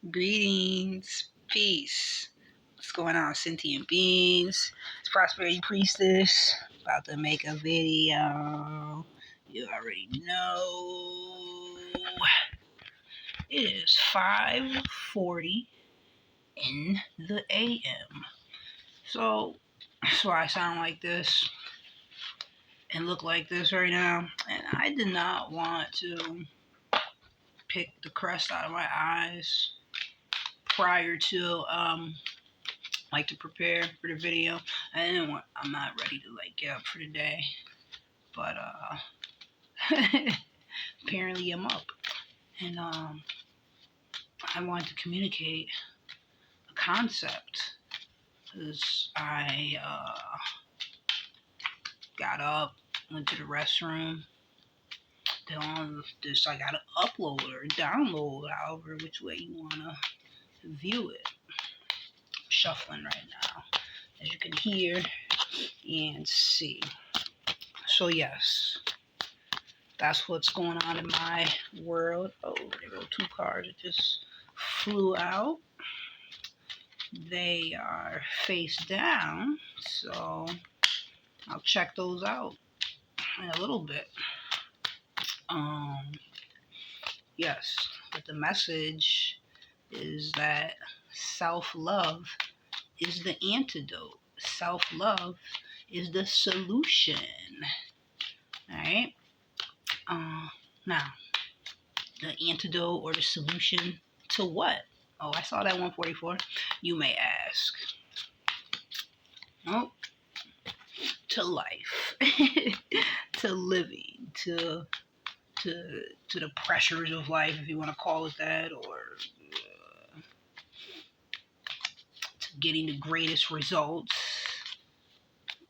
Greetings, peace. What's going on, sentient beings? It's Prosperity Priestess. About to make a video. You already know. It is 5:40 in the AM. So I sound like this and look like this right now. And I did not want to pick the crust out of my eyes prior to to prepare for the video. I'm not ready to get up for the day, but apparently I'm up, and I wanted to communicate a concept because I got up, went to the restroom, then on this I gotta upload or download, however which way you wanna view it. I'm shuffling right now, as you can hear and see. So yes, that's what's going on in my world. Oh, there go two cars that just flew out. They are face down, so I'll check those out in a little bit. Yes, but the message is that self-love is the antidote. Self-love is the solution. All right. Now, the antidote or the solution to what? Oh, I saw that 144. You may ask. Oh, to life, to living, to the pressures of life, if you want to call it that, or to getting the greatest results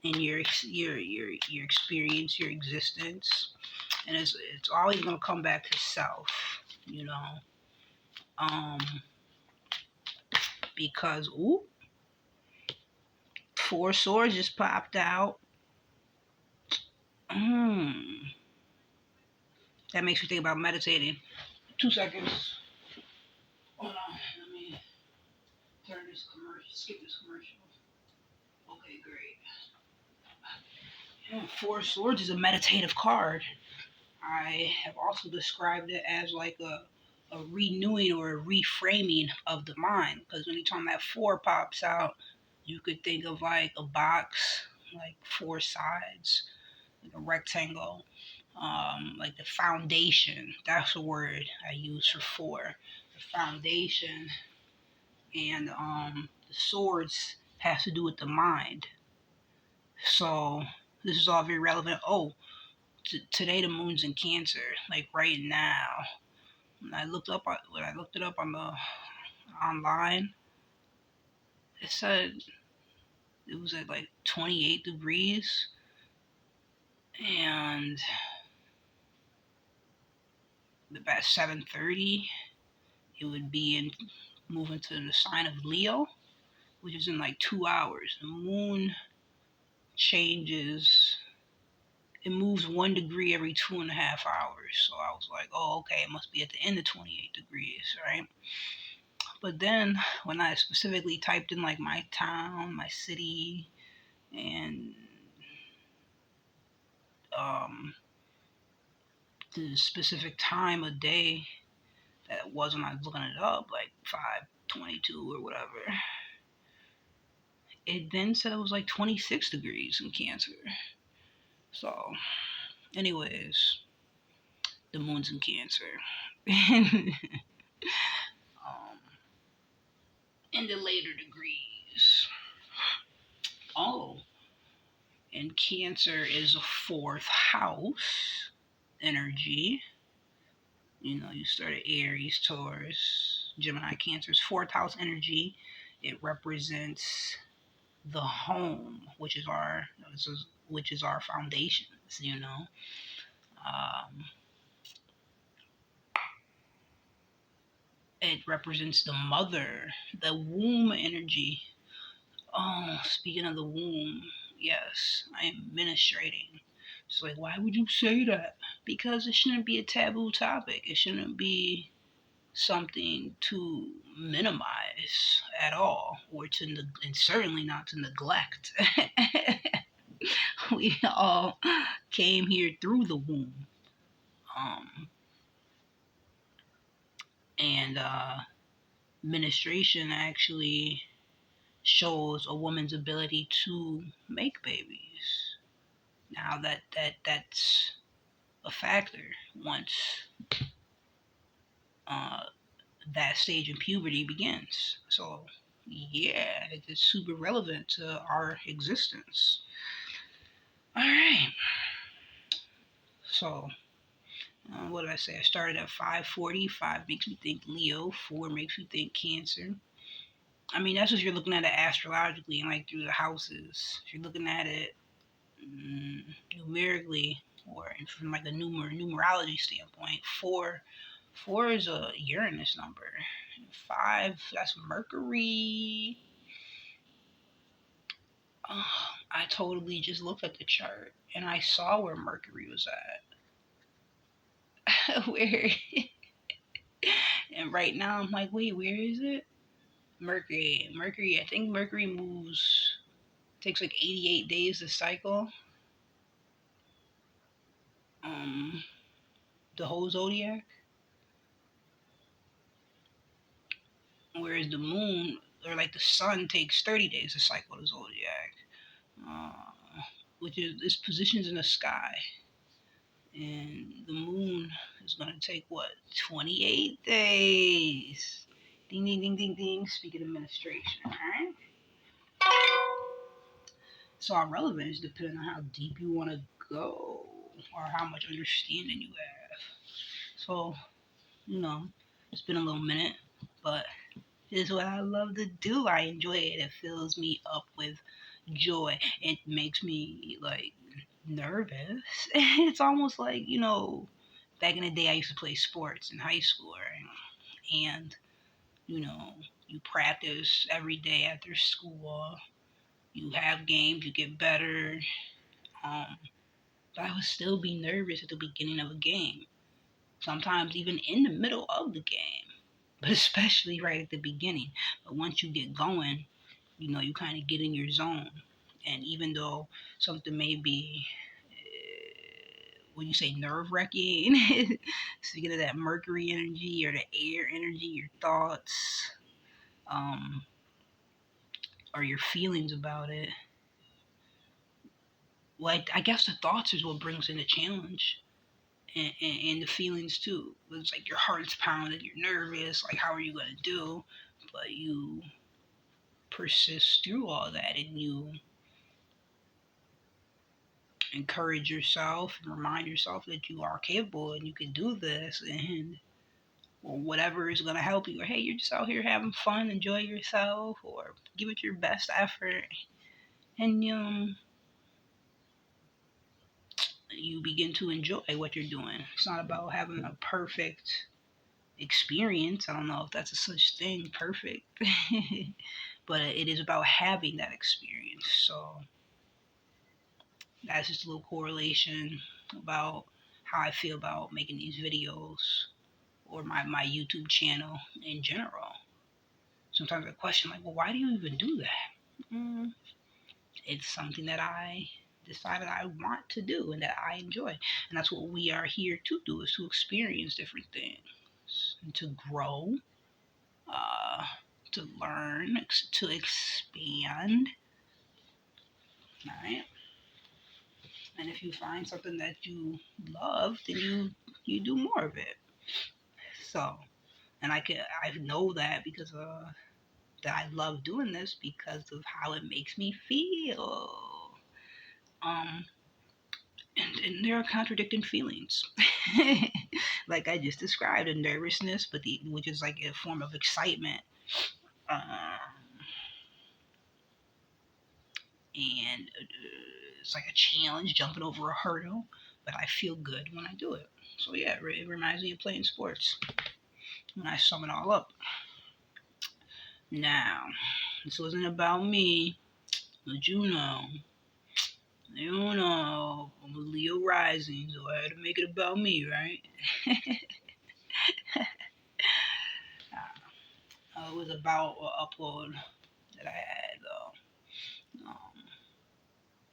in your experience, your existence, and it's always going to come back to self, you know, because four swords just popped out. That makes me think about meditating. 2 seconds. Hold on, let me turn this commercial, skip this commercial. Okay, great. Four Swords is a meditative card. I have also described it as like a renewing or a reframing of the mind. Because anytime that four pops out, you could think of like a box, like four sides, like a rectangle. Like the foundation. That's the word I use for four. The foundation, and the swords has to do with the mind. So this is all very relevant. Oh, today the moon's in Cancer, like right now. When I looked it up on the online, it said it was at like 28 degrees, and about 7:30, it would be in moving to the sign of Leo, which is in like 2 hours. The moon changes. It moves 1 degree every 2.5 hours. So I was like, oh, okay, it must be at the end of 28 degrees, right? But then when I specifically typed in like my town, my city, and the specific time of day that was when I was looking it up, like 5:22 or whatever, it then said it was like 26 degrees in Cancer. So, anyways, the moon's in Cancer. In the later degrees. Oh, and Cancer is a fourth house energy. You know, you started Aries, Taurus, Gemini, Cancer's fourth house energy. It represents the home, which is our foundations. You know, it represents the mother, the womb energy. Oh, speaking of the womb, yes, I am ministrating. It's like, why would you say that? Because it shouldn't be a taboo topic. It shouldn't be something to minimize at all, or and certainly not to neglect. We all came here through the womb. Um, and Menstruation actually shows a woman's ability to make babies. Now that's a factor once uh, that stage in puberty begins. So yeah, it's super relevant to our existence. All right. So what did I say? I started at 540. 5 makes me think Leo. 4 makes me think Cancer. I mean, that's what you're looking at it astrologically and like through the houses. If you're looking at it mm, numerically or from like a numerology standpoint, four is a Uranus number. 5, that's Mercury. I totally just looked at the chart and I saw where Mercury was at. Where and right now I'm like, wait, where is it? Mercury. I think Mercury moves takes like 88 days to cycle. Um, the whole zodiac, whereas the moon or like the sun takes 30 days to cycle the zodiac, uh, which is its positions in the sky, and the moon is going to take what 28 days. Ding ding ding ding ding. Speaking of administration, all right. So our relevance depends on how deep you want to go or how much understanding you have. So it's been a little minute, but this is what I love to do. I enjoy it. It fills me up with joy. It makes me like nervous. It's almost like, back in the day I used to play sports in high school, right? And, you know, you practice every day after school. You have games, you get better. Um, but I would still be nervous at the beginning of a game. Sometimes even in the middle of the game, but especially right at the beginning. But once you get going, you kind of get in your zone. And even though something may be, when you say nerve wracking, speaking of that Mercury energy or the air energy, your thoughts, um, or your feelings about it, like I guess the thoughts is what brings in the challenge. And the feelings too. It's like your heart's pounding, you're nervous, like how are you gonna do? But you persist through all that and you encourage yourself and remind yourself that you are capable and you can do this and whatever is going to help you, or hey, you're just out here having fun, enjoy yourself, or give it your best effort, and you begin to enjoy what you're doing. It's not about having a perfect experience. I don't know if that's a such thing, perfect, but it is about having that experience. So that's just a little correlation about how I feel about making these videos or my YouTube channel in general. Sometimes I question, like, well, why do you even do that? It's something that I decided I want to do and that I enjoy. And that's what we are here to do, is to experience different things, and to grow, uh, to learn, to expand, right? And if you find something that you love, then you do more of it. So, and I know that because that I love doing this because of how it makes me feel. Um, and there are contradicting feelings, like I just described, a nervousness, but which is like a form of excitement, and it's like a challenge, jumping over a hurdle, but I feel good when I do it. So yeah, it reminds me of playing sports when I sum it all up. Now, this wasn't about me, but I'm a Leo rising, so I had to make it about me, right? it was about an upload that I had. Um,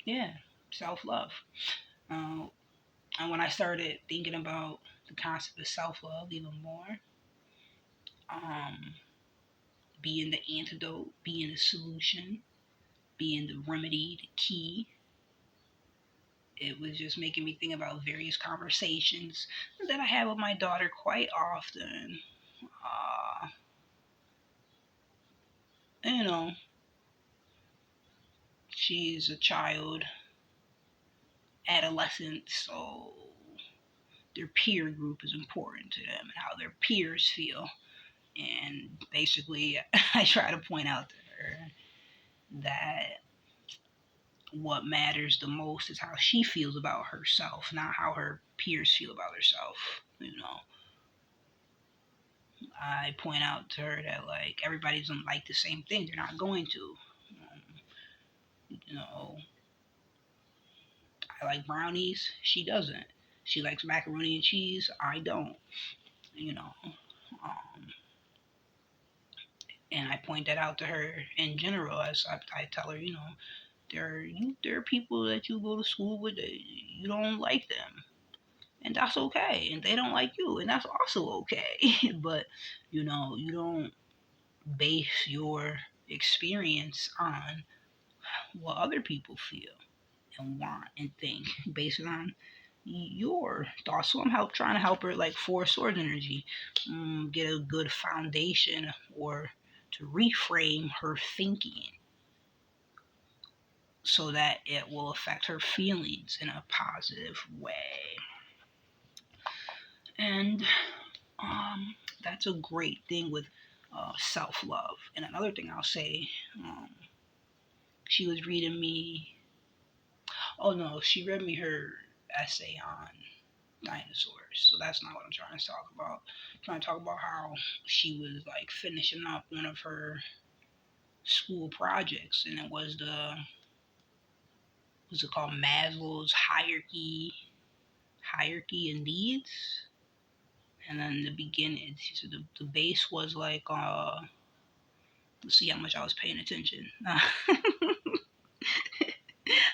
yeah, self love. Uh, and when I started thinking about the concept of self love even more, um, being the antidote, being the solution, being the remedy, the key, it was just making me think about various conversations that I have with my daughter quite often. Uh, you know, she's a child, adolescent, so their peer group is important to them and how their peers feel. And basically, I try to point out to her that what matters the most is how she feels about herself, not how her peers feel about herself. You know, I point out to her that like everybody doesn't like the same thing. They're not going to. You know, I like brownies. She doesn't. She likes macaroni and cheese. I don't. You know, um, and I point that out to her in general. As I tell her, you know, there are people that you go to school with that you don't like them, and that's okay. And they don't like you, and that's also okay. But you know, you don't base your experience on what other people feel and want and think based on your thoughts. So I'm trying to help her like Four Swords energy, get a good foundation or to reframe her thinking so that it will affect her feelings in a positive way. And um, that's a great thing with self love. And another thing I'll say, she was reading me. Oh no, she read me her essay on dinosaurs. So that's not what I'm trying to talk about. I'm trying to talk about how she was like finishing up one of her school projects, and it was the what's it called, Maslow's hierarchy of needs. And then the beginning, she said the base was like let's see how much I was paying attention.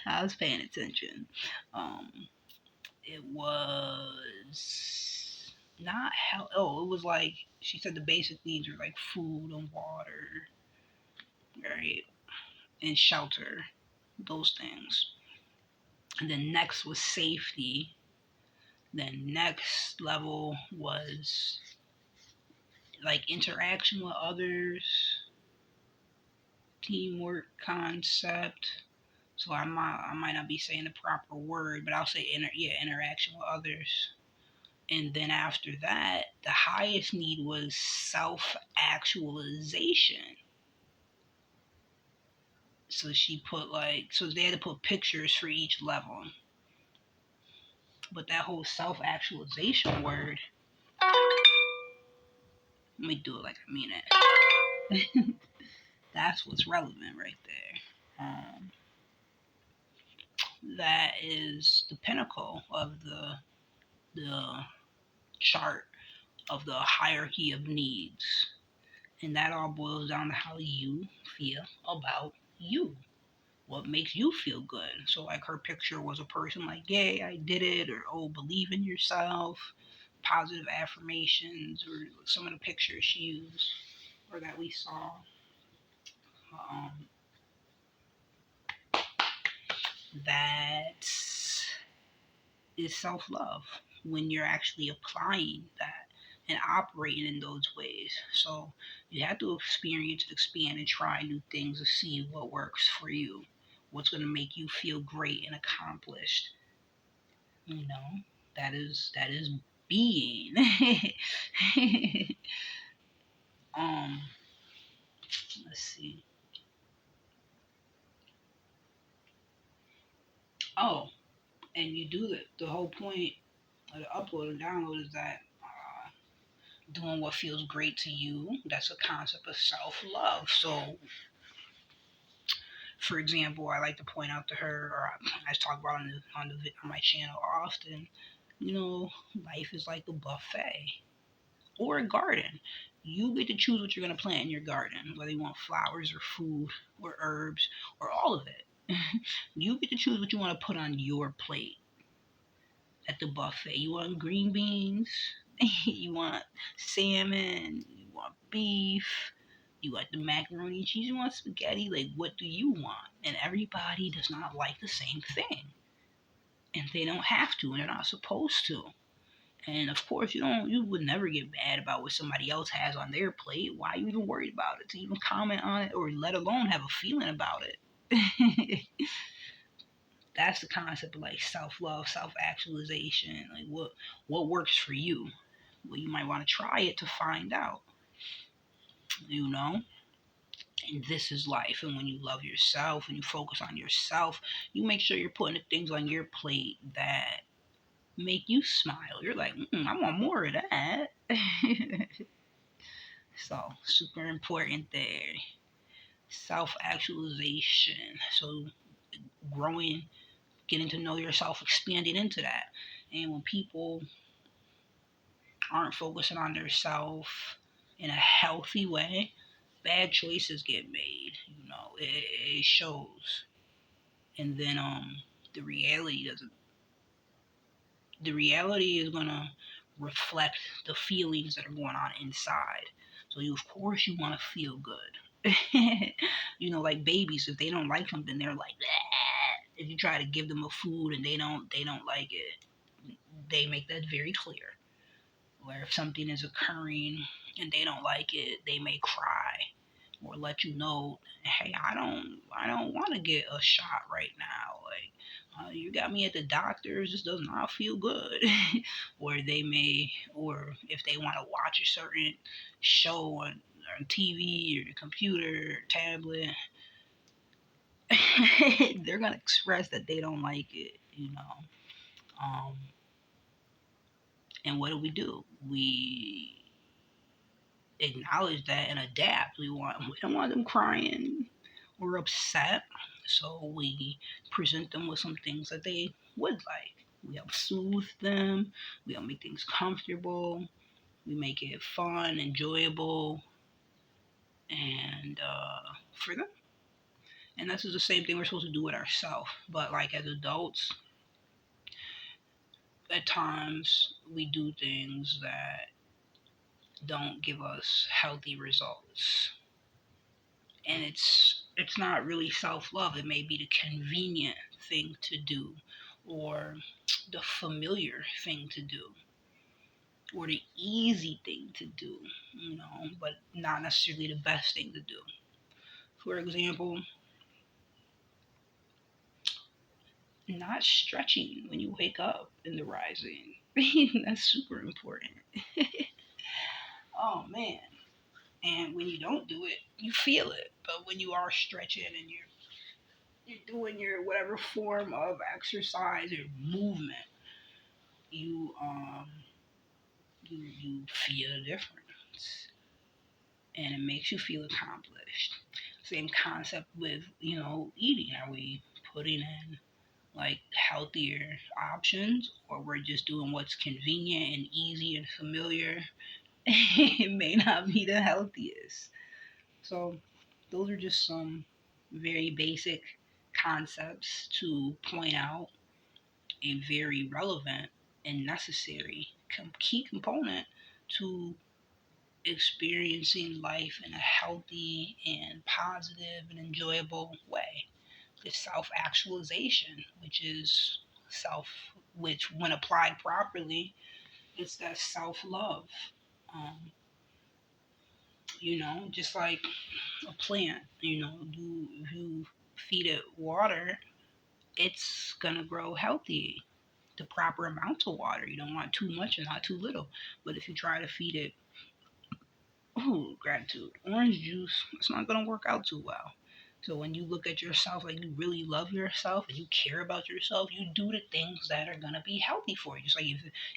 I was paying attention. Um, it was not hell. Oh, it was like she said the basic needs were like food and water, right, and shelter, those things. And then next was safety. Then next level was like interaction with others, teamwork concept. So I might not be saying the proper word, but I'll say interaction with others. And then after that, the highest need was self actualization. So she put like, so they had to put pictures for each level. But that whole self actualization word, let me do it like I mean it. That's what's relevant right there. That is the pinnacle of the chart of the hierarchy of needs. And that all boils down to how you feel about you. What makes you feel good. So like her picture was a person like, yay, I did it, or oh, believe in yourself, positive affirmations, or some of the pictures she used or that we saw. Um, that is self love when you're actually applying that and operating in those ways. So you have to experience, expand, and try new things to see what works for you, what's going to make you feel great and accomplished. You know, that is being. um, let's see. Oh, and you do the whole point of the upload and download is that doing what feels great to you. That's a concept of self love. So, for example, I like to point out to her, or I talk about on my channel often. You know, life is like a buffet or a garden. You get to choose what you're going to plant in your garden, whether you want flowers or food or herbs or all of it. You get to choose what you want to put on your plate at the buffet. You want green beans, you want salmon, you want beef, you want the macaroni and cheese, you want spaghetti. Like, what do you want? And everybody does not like the same thing. And they don't have to, and they're not supposed to. And of course, you would never get mad about what somebody else has on their plate. Why are you even worried about it? To even comment on it, or let alone have a feeling about it. That's the concept of like self love, self actualization. Like, what works for you? Well, you might want to try it to find out. You know, and this is life. And when you love yourself and you focus on yourself, you make sure you're putting the things on your plate that make you smile. You're like, I want more of that. So super important there. Self actualization. So growing, getting to know yourself, expanding into that. And when people aren't focusing on their self in a healthy way, bad choices get made. It shows. And then the reality doesn't. The reality is gonna reflect the feelings that are going on inside. So of course you want to feel good. Like babies, if they don't like something, they're like, "Bleh." If you try to give them a food and they don't like it, they make that very clear. Where if something is occurring and they don't like it, they may cry or let you know, hey, I don't want to get a shot right now. Like, you got me at the doctor's. This does not feel good. Or they may, or if they want to watch a certain show on TV or the computer, or tablet, they're gonna express that they don't like it. Um, and what do? We acknowledge that and adapt. We don't want them crying or upset, so we present them with some things that they would like. We help soothe them. We help make things comfortable. We make it fun, enjoyable, and for them. And this is the same thing we're supposed to do with ourselves. But like as adults, at times we do things that don't give us healthy results, and it's not really self-love. It may be the convenient thing to do, or the familiar thing to do, or the easy thing to do, but not necessarily the best thing to do. For example, not stretching when you wake up in the rising. That's super important. Oh man. And when you don't do it, you feel it. But when you are stretching and you're doing your whatever form of exercise or movement, you feel a difference, and it makes you feel accomplished. Same concept with eating. Are we putting in like healthier options, or we're just doing what's convenient and easy and familiar? It may not be the healthiest. So those are just some very basic concepts to point out a very relevant and necessary key component to experiencing life in a healthy and positive and enjoyable way. The self actualization, self, which when applied properly, it's that self love. Um, just like a plant, if you feed it water, it's gonna grow healthy. The proper amount of water. You don't want too much and not too little. But if you try to feed it, oh, gratitude, orange juice, it's not gonna work out too well. So when you look at yourself like you really love yourself and you care about yourself, you do the things that are gonna be healthy for you. Just like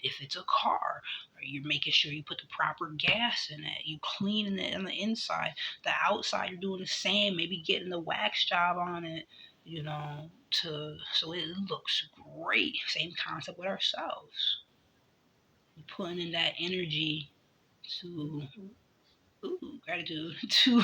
if it's a car, or you're making sure you put the proper gas in it, you cleaning it on the inside, the outside you're doing the same, maybe getting the wax job on it, to so it looks great. Same concept with ourselves. Putting in that energy to Ooh, gratitude to